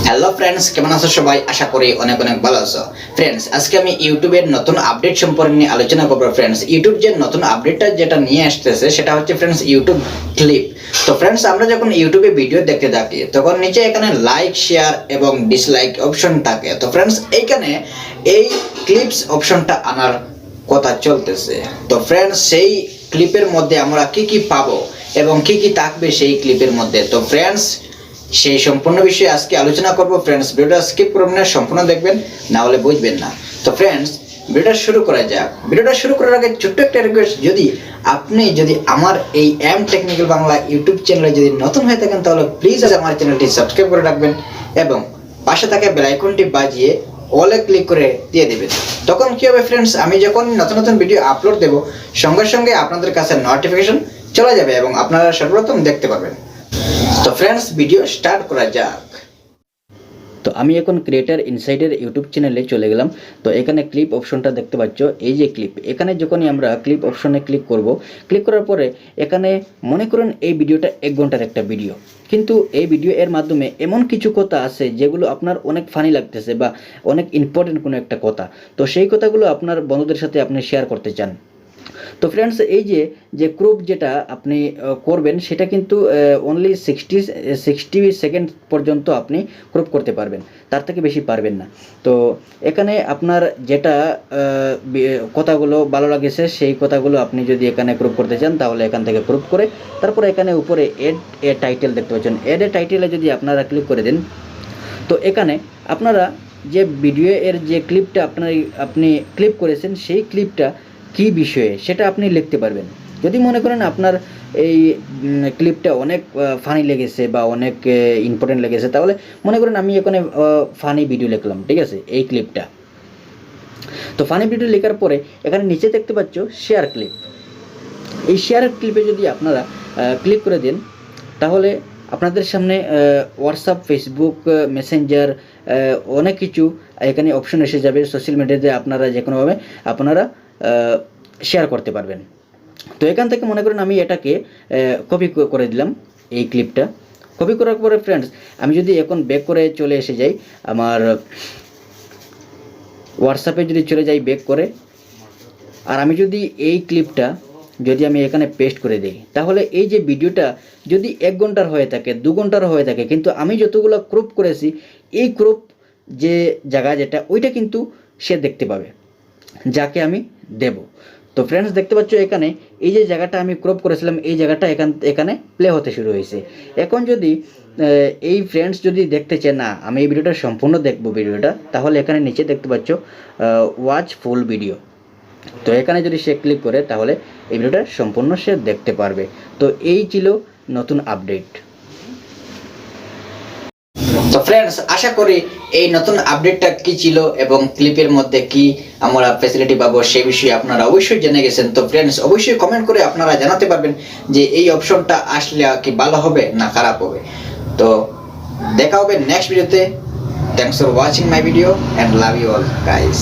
Hello friends, কেমন আছো সবাই? আশা করি অনেক অনেক ভালো আছো। ফ্রেন্ডস, আজকে আমি ইউটিউবের নতুন আপডেট সম্পর্কে নিয়ে আলোচনা করব। ফ্রেন্ডস, ইউটিউব যে নতুন আপডেটটা যেটা নিয়ে আসতেছে সেটা হচ্ছে ফ্রেন্ডস ইউটিউব ক্লিপ। তো ফ্রেন্ডস, আমরা যখন ইউটিউবে ভিডিও দেখতে থাকি তখন নিচে এখানে লাইক, শেয়ার এবং ডিসলাইক অপশন থাকে। তো ফ্রেন্ডস, এইখানে এই ক্লিপস অপশনটা আনার কথা চলতেছে। তো ফ্রেন্ডস, সেই ক্লিপের মধ্যে আমরা কি কি পাবো এবং কি কি থাকবে সেই ক্লিপের মধ্যে, তো ফ্রেন্ডস সেই সম্পূর্ণ বিষয়ে আজকে আলোচনা করব। ফ্রেন্ডস, ভিডিওটা স্কিপ করবেন না, সম্পূর্ণ দেখবেন, না হলে বুঝবেন না। তো ফ্রেন্ডস, ভিডিওটা শুরু করা যাক। ভিডিওটা শুরু করার আগে ছোট্ট একটা রিকোয়েস্ট, যদি আমার এই এম টেকনিক্যাল বাংলা ইউটিউব চ্যানেলে যদি নতুন হয়ে থাকেন তাহলে প্লিজ আমার চ্যানেলটি সাবস্ক্রাইব করে রাখবেন এবং পাশে থাকা বেল আইকনটি বাজিয়ে অলে ক্লিক করে দিয়ে দেবেন। তখন কি হবে ফ্রেন্ডস, আমি যখন নতুন নতুন ভিডিও আপলোড দেব সঙ্গে সঙ্গে আপনাদের কাছে নোটিফিকেশন চলে যাবে এবং আপনারা সর্বপ্রথম দেখতে পাবেন। তো ফ্রেন্ডস, ভিডিও স্টার্ট করা যাক। তো আমি এখন ক্রিয়েটার ইনসাইডের ইউটিউব চ্যানেলে চলে গেলাম। তো এখানে ক্লিপ অপশনটা দেখতে পাচ্ছ, এই যে ক্লিপ, এখানে যখনই আমরা ক্লিপ অপশনে ক্লিক করব, ক্লিক করার পরে এখানে মনে করুন এই ভিডিওটা 1 ঘন্টার একটা ভিডিও, কিন্তু এই ভিডিও এর মাধ্যমে এমন কিছু কথা আছে যেগুলো আপনার অনেক ফানি লাগতেছে বা অনেক ইম্পর্টেন্ট কোনো একটা কথা, তো সেই কথাগুলো আপনার বন্ধুদের সাথে আপনি শেয়ার করতে চান। তো ফ্রেন্ডস, এই যে ক্রপ যেটা আপনি করবেন সেটা কিন্তু অনলি 60 সেকেন্ড পর্যন্ত আপনি ক্রপ করতে পারবেন, তার থেকে বেশি পারবেন না। তো এখানে আপনার যেটা কথাগুলো ভালো লাগেছে সেই কথাগুলো আপনি যদি এখানে ক্রপ করতে চান তাহলে এখান থেকে ক্রপ করে তারপরে এখানে উপরে এড এ টাইটেল দেখতে পাচ্ছেন, এড এ টাইটেলে যদি আপনারা ক্লিক করে দেন তো এখানে আপনারা যে ভিডিও এর যে ক্লিপটা আপনি ক্লিপ করেছেন সেই ক্লিপটা কী বিষয়ে সেটা আপনি লিখতে পারবেন। যদি মনে করেন আপনার এই ক্লিপটা অনেক ফানি লেগেছে বা অনেক ইম্পর্টেন্ট লেগেছে, তাহলে মনে করেন আমি এখানে ফানি ভিডিও লিখলাম, ঠিক আছে, এই ক্লিপটা। তো ফানি ভিডিও লেখার পরে এখানে নিচে দেখতে পাচ্ছ শেয়ার ক্লিপ। এই শেয়ার ক্লিপে যদি আপনারা ক্লিক করে দেন তাহলে আপনাদের সামনে হোয়াটসঅ্যাপ, ফেসবুক, মেসেঞ্জার অনেক কিছু এখানে অপশন এসে যাবে। সোশ্যাল মিডিয়াতে আপনারা যে কোনোভাবে আপনারা শেয়ার করতে পারবেন। তো এখান থেকে মনে করেন আমি এটাকে কপি করে দিলাম, এই ক্লিপটা কপি করার পরে ফ্রেন্ডস আমি যদি এখন ব্যাক করে চলে এসে যাই আমার হোয়াটসঅ্যাপে, যদি চলে যাই ব্যাক করে, আর আমি যদি এই ক্লিপটা যদি আমি এখানে পেস্ট করে দিই তাহলে এই যে ভিডিওটা যদি 1 ঘন্টার হয়ে থাকে, 2 ঘন্টার হয়ে থাকে, কিন্তু আমি যতগুলো ক্রপ করেছি এই ক্রপ যে জায়গা যেটা ওইটা কিন্তু সে দেখতে পাবে যাকে আমি দেব। তো ফ্রেন্ডস, দেখতে পাচ্ছ এখানে এই যে জায়গাটা আমি ক্রপ করেছিলাম এই জায়গাটা এখানে প্লে হতে শুরু হয়েছে। এখন যদি এই ফ্রেন্ডস যদি দেখতে চায় না আমি এই ভিডিওটা সম্পূর্ণ দেখব ভিডিওটা, তাহলে এখানে নিচে দেখতে পাচ্ছ ওয়াচ ফুল ভিডিও। তো এখানে যদি সে ক্লিক করে তাহলে এই ভিডিওটা সম্পূর্ণ সে দেখতে পারবে। তো এই ছিল নতুন আপডেট। তো ফ্রেন্ডস, আশা করি এই নতুন আপডেটটা কি ছিল এবং ক্লিপের মধ্যে কি আমরা ফ্যাসিলিটি পাবো সেই বিষয়ে আপনারা অবশ্যই জেনে গেছেন। তো ফ্রেন্ডস, অবশ্যই কমেন্ট করে আপনারা জানাতে পারবেন যে এই অপশনটা আসলে কি ভালো হবে না খারাপ হবে। তো দেখা হবে নেক্সট ভিডিওতে। Thanks for watching my video and love you all guys.